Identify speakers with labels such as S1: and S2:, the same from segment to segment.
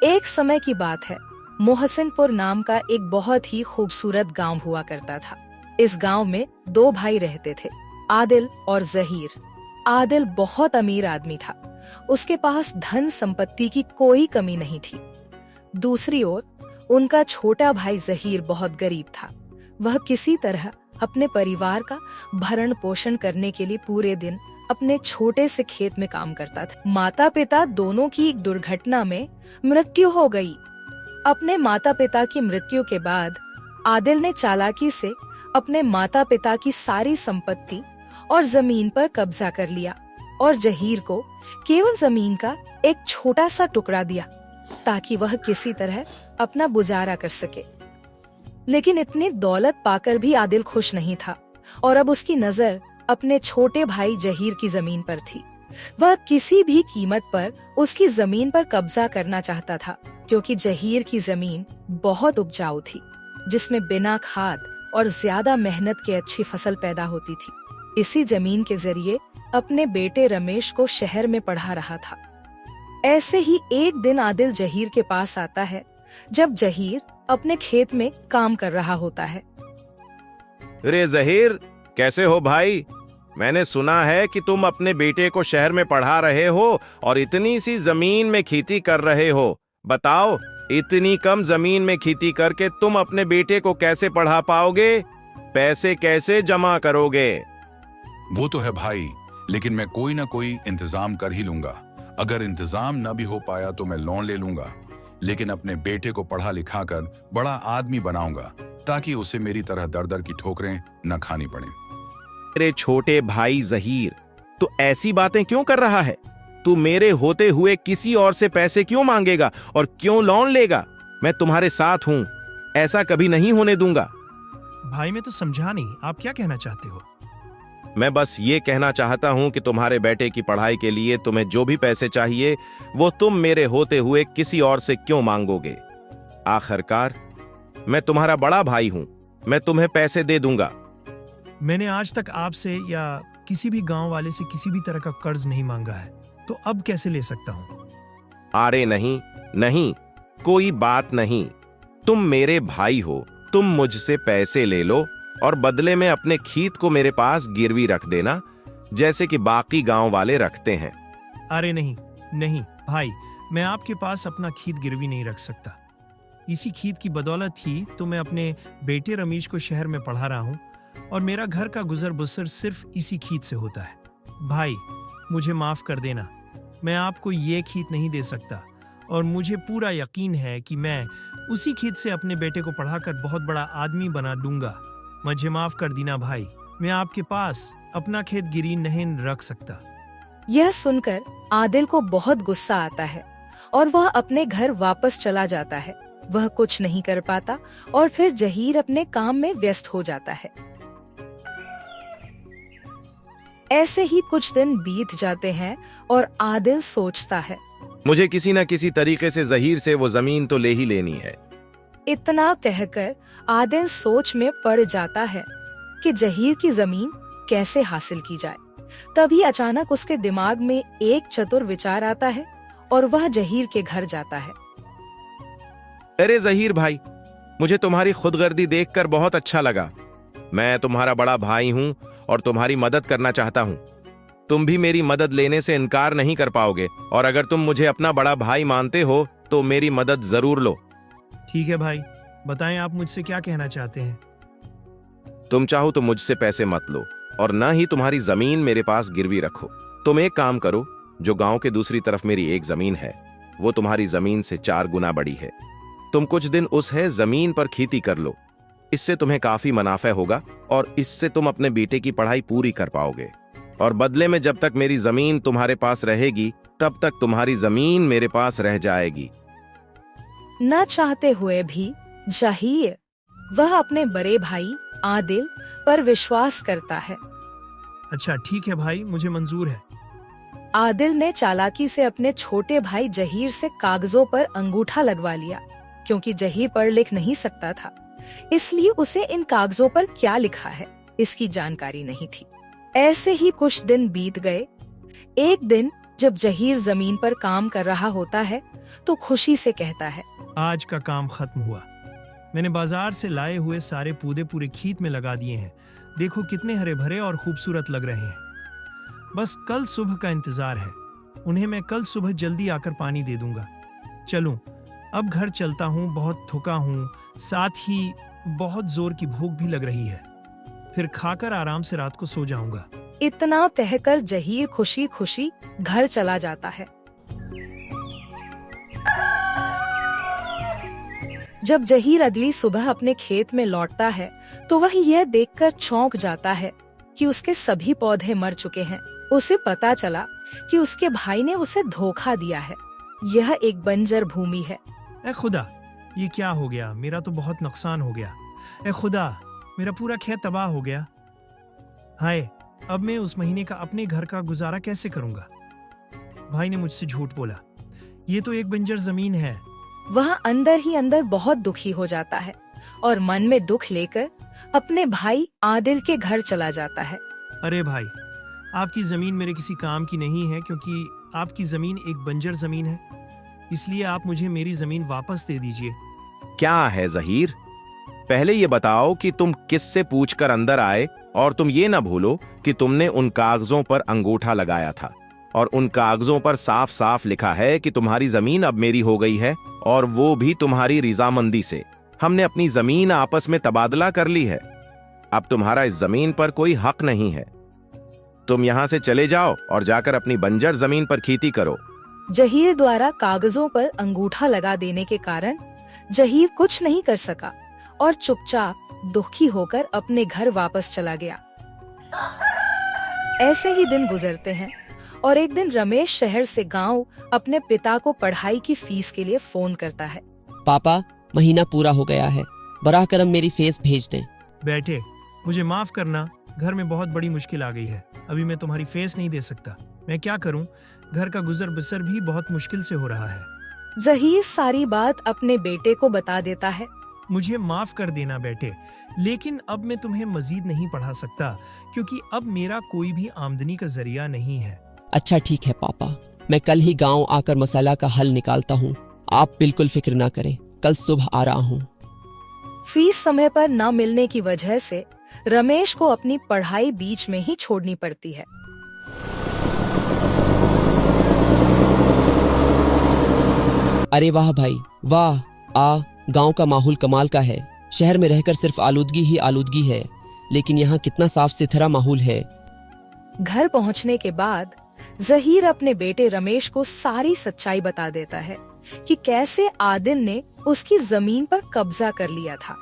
S1: एक समय की बात है। मोहसिनपुर नाम का एक बहुत ही खूबसूरत गांव हुआ करता था। इस गांव में दो भाई रहते थे, आदिल और जहीर। आदिल बहुत अमीर आदमी था। उसके पास धन संपत्ति की कोई कमी नहीं थी। दूसरी ओर उनका छोटा भाई जहीर बहुत गरीब था। वह किसी तरह अपने परिवार का भरण पोषण करने के लिए पूरे दिन अपने छोटे से खेत में काम करता था। माता पिता दोनों की एक दुर्घटना में मृत्यु हो गई। अपने माता पिता की मृत्यु के बाद आदिल ने चालाकी से अपने माता पिता की सारी संपत्ति और जमीन पर कब्जा कर लिया और जहीर को केवल जमीन का एक छोटा सा टुकड़ा दिया ताकि वह किसी तरह अपना गुजारा कर सके। लेकिन इतनी दौलत पाकर भी आदिल खुश नहीं था और अब उसकी नजर अपने छोटे भाई जहीर की जमीन पर थी। वह किसी भी कीमत पर उसकी जमीन पर कब्जा करना चाहता था, क्योंकि जहीर की जमीन बहुत उपजाऊ थी, जिसमें बिना खाद और ज्यादा मेहनत के अच्छी फसल पैदा होती थी। इसी जमीन के जरिए अपने बेटे रमेश को शहर में पढ़ा रहा था। ऐसे ही एक दिन आदिल जहीर के पास आता है, जब जहीर अपने खेत में काम कर रहा होता है।
S2: रे जहीर, कैसे हो भाई? मैंने सुना है कि तुम अपने बेटे को शहर में पढ़ा रहे हो और इतनी सी जमीन में खेती कर रहे हो। बताओ, इतनी कम जमीन में खेती करके तुम अपने बेटे को कैसे पढ़ा पाओगे? पैसे कैसे जमा करोगे?
S3: वो तो है भाई, लेकिन मैं कोई ना कोई इंतजाम कर ही लूंगा। अगर इंतजाम न भी हो पाया तो मैं लोन ले लूंगा, लेकिन अपने बेटे को पढ़ा लिखा कर बड़ा आदमी बनाऊंगा ताकि उसे मेरी तरह दर दर की ठोकरें न खानी पड़े।
S2: मेरे छोटे भाई जहीर, तू ऐसी बातें क्यों कर रहा है? तू मेरे होते हुए किसी और से पैसे क्यों मांगेगा और क्यों लोन लेगा? मैं तुम्हारे साथ हूं, ऐसा कभी नहीं होने दूंगा।
S4: भाई मैं तो समझा नहीं, आप क्या कहना चाहते हो?
S2: मैं बस ये कहना चाहता हूं कि तुम्हारे बेटे की पढ़ाई के लिए तुम्हें जो भी पैसे चाहिए वो तुम मेरे होते हुए किसी और से क्यों मांगोगे? आखिरकार मैं तुम्हारा बड़ा भाई हूं, मैं तुम्हें पैसे दे दूंगा।
S4: मैंने आज तक आपसे या किसी भी गांव वाले से किसी भी तरह का कर्ज नहीं मांगा है, तो अब कैसे ले सकता हूं?
S2: अरे नहीं नहीं, कोई बात नहीं। तुम मेरे भाई हो, तुम मुझसे पैसे ले लो और बदले में अपने खेत को मेरे पास गिरवी रख देना, जैसे कि बाकी गांव वाले रखते हैं।
S4: अरे नहीं नहीं भाई, मैं आपके पास अपना खेत गिरवी नहीं रख सकता। इसी खेत की बदौलत ही तो मैं अपने बेटे रमेश को शहर में पढ़ा रहा हूँ और मेरा घर का गुजर बसर सिर्फ इसी खेत से होता है। भाई मुझे माफ कर देना, मैं आपको ये खेत नहीं दे सकता और मुझे पूरा यकीन है कि मैं उसी खेत से अपने बेटे को पढ़ाकर बहुत बड़ा आदमी बना दूंगा। मुझे माफ कर देना भाई, मैं आपके पास अपना खेत गिरवी नहीं रख सकता।
S1: यह सुनकर आदिल को बहुत गुस्सा आता है और वह अपने घर वापस चला जाता है। वह कुछ नहीं कर पाता और फिर जहीर अपने काम में व्यस्त हो जाता है। ऐसे ही कुछ दिन बीत जाते हैं और आदिल सोचता है,
S2: मुझे किसी न किसी तरीके से जहीर से वो जमीन तो ले ही लेनी है।
S1: इतना कहकर आदिल सोच में पड़ जाता है कि जहीर की जमीन कैसे हासिल की जाए। तभी अचानक उसके दिमाग में एक चतुर विचार आता है और वह जहीर के घर जाता है।
S2: अरे जहीर भाई, मुझे तुम्हारी खुदगर्दी देखकर बहुत अच्छा लगा। मैं तुम्हारा बड़ा भाई हूं और तुम्हारी मदद करना चाहता हूं। तुम भी मेरी मदद लेने से इनकार नहीं कर पाओगे और अगर तुम मुझे अपना बड़ा भाई मानते हो तो मेरी मदद जरूर लो।
S4: ठीक है भाई, बताएं आप मुझसे क्या कहना चाहते हैं?
S2: तुम चाहो तो मुझसे पैसे मत लो और न ही तुम्हारी जमीन मेरे पास गिरवी रखो। तुम एक काम करो, जो गांव के दूसरी तरफ मेरी एक जमीन है वो तुम्हारी जमीन से 4 गुना बड़ी है। तुम कुछ दिन उस है जमीन पर खेती कर लो, इससे तुम्हें काफी मुनाफा होगा और इससे तुम अपने बेटे की पढ़ाई पूरी कर पाओगे। और बदले में जब तक मेरी जमीन तुम्हारे पास रहेगी तब तक तुम्हारी जमीन मेरे पास रह जाएगी।
S1: न चाहते हुए भी जहीर वह अपने बड़े भाई आदिल पर विश्वास करता है।
S4: अच्छा ठीक है भाई, मुझे मंजूर है।
S1: आदिल ने चालाकी से अपने छोटे भाई जहीर से कागजों पर अंगूठा लगवा लिया, क्योंकि जहीर पढ़ लिख नहीं सकता था, इसलिए उसे इन कागजों पर क्या लिखा है इसकी जानकारी नहीं थी। ऐसे ही कुछ दिन बीत गए। एक दिन जब जहीर जमीन पर काम कर रहा होता है तो खुशी से कहता है,
S4: आज का काम खत्म हुआ। मैंने बाजार से लाए हुए सारे पौधे पूरे खेत में लगा दिए हैं। देखो कितने हरे भरे और खूबसूरत लग रहे हैं। बस कल सुबह का इंतजार है। उन्हें मैं कल सुबह जल्दी आकर पानी दे दूंगा। चलूं, अब घर चलता हूँ। बहुत थका हूँ, साथ ही बहुत जोर की भूख भी लग रही है। फिर खाकर आराम से रात को सो जाऊंगा।
S1: इतना कहकर जहीर खुशी खुशी घर चला जाता है। जब जहीर अगली सुबह अपने खेत में लौटता है तो वह यह देखकर चौंक जाता है कि उसके सभी पौधे मर चुके हैं। उसे पता चला कि उसके भाई ने उसे धोखा दिया है। यह एक बंजर भूमि है।
S4: ए खुदा, ये क्या हो गया? मेरा तो बहुत नुकसान हो गया। ए खुदा, मेरा पूरा खेत तबाह हो गया। हाय, अब मैं उस महीने का अपने घर का गुजारा कैसे करूंगा? भाई ने मुझसे झूठ बोला। ये तो एक बंजर जमीन है।
S1: वह अंदर ही अंदर बहुत दुखी हो जाता है और मन में दुख लेकर अपने भाई आदिल के घर चला जाता है।
S4: अरे भाई, आपकी जमीन मेरे किसी काम की नहीं है, क्योंकि आपकी जमीन एक बंजर जमीन है। इसलिए आप मुझे मेरी जमीन वापस दे दीजिए।
S2: क्या है जहीर, पहले ये बताओ कि तुम किससे पूछकर अंदर आए, और तुम ये ना भूलो कि तुमने उन कागजों पर अंगूठा लगाया था और उन कागजों पर साफ साफ लिखा है कि तुम्हारी जमीन अब मेरी हो गई है, और वो भी तुम्हारी रजामंदी से। हमने अपनी जमीन आपस में तबादला कर ली है। अब तुम्हारा इस जमीन पर कोई हक नहीं है। तुम यहां से चले जाओ और जाकर अपनी बंजर जमीन पर खेती करो।
S1: जहीर द्वारा कागजों पर अंगूठा लगा देने के कारण जहीर कुछ नहीं कर सका और चुपचाप दुखी होकर अपने घर वापस चला गया। ऐसे ही दिन गुजरते हैं और एक दिन रमेश शहर से गांव अपने पिता को पढ़ाई की फीस के लिए फोन करता है।
S5: पापा, महीना पूरा हो गया है, बराह करम मेरी फीस भेज दें।
S4: बेटे, मुझे माफ करना, घर में बहुत बड़ी मुश्किल आ गई है। अभी मैं तुम्हारी फीस नहीं दे सकता। मैं क्या करूं? घर का गुजर बसर भी बहुत मुश्किल से हो रहा है।
S1: जहीर सारी बात अपने बेटे को बता देता है।
S4: मुझे माफ कर देना बेटे, लेकिन अब मैं तुम्हें मजीद नहीं पढ़ा सकता, क्योंकि अब मेरा कोई भी आमदनी का जरिया नहीं है।
S5: अच्छा ठीक है पापा, मैं कल ही गांव आकर मसाला का हल निकालता हूँ। आप बिल्कुल फिक्र ना करें, कल सुबह आ रहा हूँ।
S1: फीस समय पर न मिलने की वजह से रमेश को अपनी पढ़ाई बीच में ही छोड़नी पड़ती है।
S5: अरे वाह भाई वाह, गांव का माहौल कमाल का है। शहर में रहकर सिर्फ आलूदगी ही आलूदगी है, लेकिन यहाँ कितना साफ सुथरा माहौल है।
S1: घर पहुँचने के बाद जहीर अपने बेटे रमेश को सारी सच्चाई बता देता है कि कैसे आदिल ने उसकी जमीन पर कब्जा कर लिया था।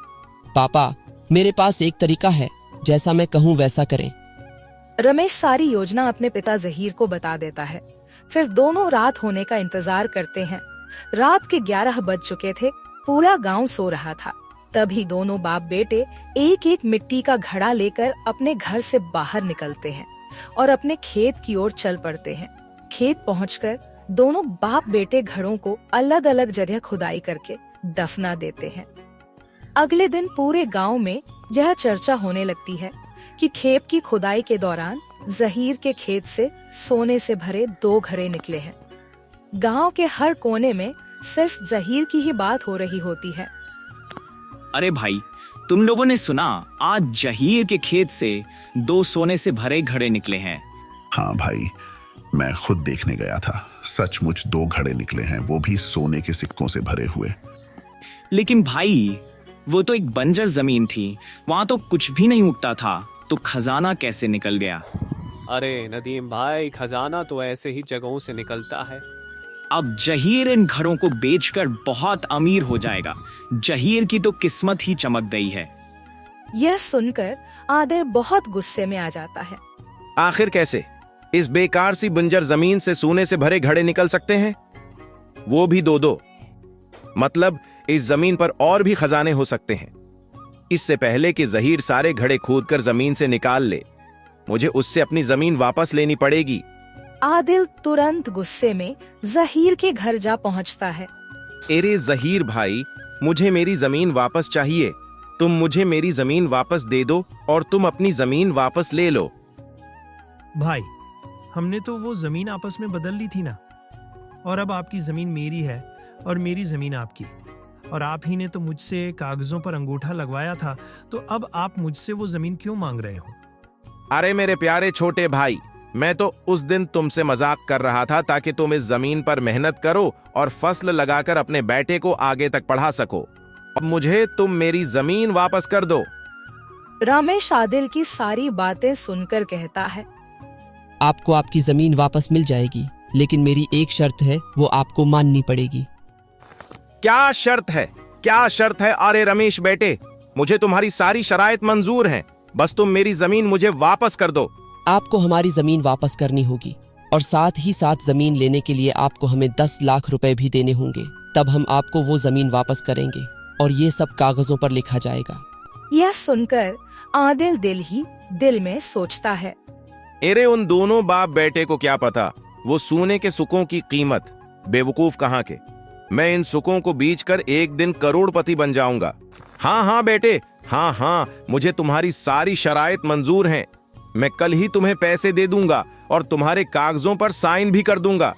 S5: पापा, मेरे पास एक तरीका है, जैसा मैं कहूँ वैसा करें।
S1: रमेश सारी योजना अपने पिता जहीर को बता देता है। फिर दोनों रात होने का इंतजार करते हैं। रात के 11 बज चुके थे। पूरा गांव सो रहा था। तभी दोनों बाप बेटे एक एक मिट्टी का घड़ा लेकर अपने घर से बाहर निकलते हैं और अपने खेत की ओर चल पड़ते हैं। खेत पहुंचकर दोनों बाप बेटे घड़ों को अलग अलग जगह खुदाई करके दफना देते हैं। अगले दिन पूरे गांव में यह चर्चा होने लगती है कि खेत की खुदाई के दौरान जहीर के खेत से सोने से भरे 2 घड़े निकले हैं। गांव के हर कोने में सिर्फ जहीर की ही बात हो रही होती है।
S6: अरे भाई, तुम लोगों ने सुना, आज जहीर के खेत से 2 सोने से भरे घड़े निकले हैं।
S3: हाँ भाई, मैं खुद देखने गया था। सचमुच 2 घड़े निकले हैं, वो भी सोने के सिक्कों से भरे हुए।
S6: लेकिन भाई, वो तो एक बंजर जमीन थी, वहां तो कुछ भी नहीं उगता था, तो खजाना कैसे निकल गया?
S7: अरे नदीम भाई, खजाना तो ऐसे ही जगहों से निकलता है।
S6: अब जहीर इन घरों को बेचकर बहुत अमीर हो जाएगा। जहीर की तो किस्मत ही चमक गई है।
S1: यह सुनकर आदिल बहुत गुस्से में आ जाता है।
S2: आखिर कैसे इस बेकार सी बंजर जमीन से सोने से भरे घड़े निकल सकते हैं? वो भी 2-2। मतलब इस जमीन पर और भी खजाने हो सकते हैं। इससे पहले कि जहीर सारे घड़े खोदकर जमीन से निकाल ले, मुझे उससे अपनी जमीन वापस लेनी पड़ेगी।
S1: आदिल तुरंत गुस्से में जहीर के घर जा पहुंचता है।
S2: अरे जहीर भाई, मुझे मेरी जमीन वापस चाहिए। तुम मुझे मेरी जमीन वापस दे दो और तुम अपनी जमीन वापस ले लो।
S4: भाई, हमने तो वो जमीन आपस में बदल ली थी ना। और अब आपकी जमीन मेरी है और मेरी जमीन आपकी। और आप ही ने तो मुझसे कागजों पर अंगूठा लगवाया था, तो अब आप मुझसे वो जमीन क्यों मांग रहे हो?
S2: अरे मेरे प्यारे छोटे भाई, मैं तो उस दिन तुमसे मजाक कर रहा था ताकि तुम इस जमीन पर मेहनत करो और फसल लगाकर अपने बेटे को आगे तक पढ़ा सको। अब मुझे तुम मेरी जमीन वापस कर दो।
S1: रमेश आदिल की सारी बातें सुनकर कहता है,
S5: आपको आपकी जमीन वापस मिल जाएगी, लेकिन मेरी एक शर्त है, वो आपको माननी पड़ेगी।
S2: क्या शर्त है? क्या शर्त है? अरे रमेश बेटे, मुझे तुम्हारी सारी शराइत मंजूर हैं, बस तुम मेरी जमीन मुझे वापस कर दो।
S5: आपको हमारी जमीन वापस करनी होगी और साथ ही साथ जमीन लेने के लिए आपको हमें 10 लाख रुपए भी देने होंगे, तब हम आपको वो जमीन वापस करेंगे और ये सब कागजों पर लिखा जाएगा।
S1: यह सुनकर आदिल दिल ही दिल में सोचता है,
S2: अरे उन दोनों बाप बेटे को क्या पता वो सोने के सुकों की कीमत, बेवकूफ कहाँ के। मैं इन सुकों को बेचकर एक दिन करोड़पति बन जाऊंगा। हाँ हाँ बेटे, हाँ हाँ, मुझे तुम्हारी सारी शराइत मंजूर हैं। मैं कल ही तुम्हें पैसे दे दूंगा और तुम्हारे कागजों पर साइन भी कर दूंगा।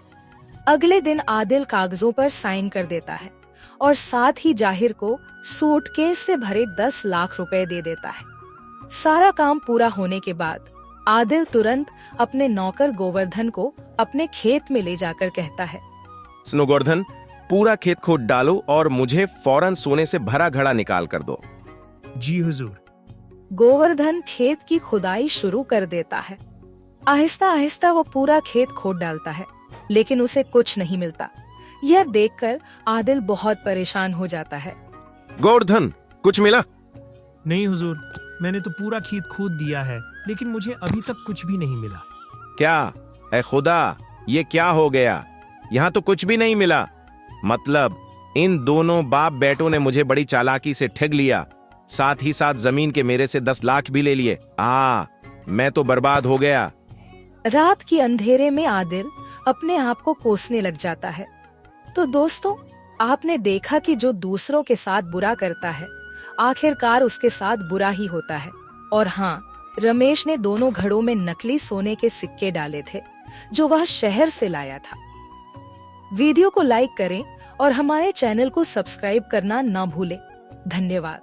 S1: अगले दिन आदिल कागजों पर साइन कर देता है और साथ ही जाहिर को सूटकेस से भरे 10 लाख रुपए दे देता है। सारा काम पूरा होने के बाद आदिल तुरंत अपने नौकर गोवर्धन को अपने खेत में ले जाकर कहता है,
S2: सुनो गोवर्धन, पूरा खेत खोद डालो और मुझे फौरन सोने से भरा घड़ा निकाल कर दो।
S4: जी हुजूर।
S1: गोवर्धन खेत की खुदाई शुरू कर देता है। आहिस्ता आहिस्ता वो पूरा खेत खोद डालता है, लेकिन उसे कुछ नहीं मिलता। यह देखकर आदिल बहुत परेशान हो जाता है।
S2: गोवर्धन, कुछ मिला?
S4: नहीं हुजूर, मैंने तो पूरा खेत खोद दिया है, लेकिन मुझे अभी तक कुछ भी नहीं मिला।
S2: क्या? ऐ खुदा, ये क्या हो गया? यहाँ तो कुछ भी नहीं मिला। मतलब इन दोनों बाप बेटों ने मुझे बड़ी चालाकी से ठग लिया, साथ ही साथ जमीन के मेरे से 10 लाख भी ले लिए। मैं तो बर्बाद हो गया।
S1: रात की अंधेरे में आदिल अपने आप को कोसने लग जाता है। तो दोस्तों, आपने देखा कि जो दूसरों के साथ बुरा करता है, आखिरकार उसके साथ बुरा ही होता है। और हाँ, रमेश ने दोनों घड़ों में नकली सोने के सिक्के डाले थे, जो वह शहर से लाया था। वीडियो को लाइक करें और हमारे चैनल को सब्सक्राइब करना ना भूलें। धन्यवाद।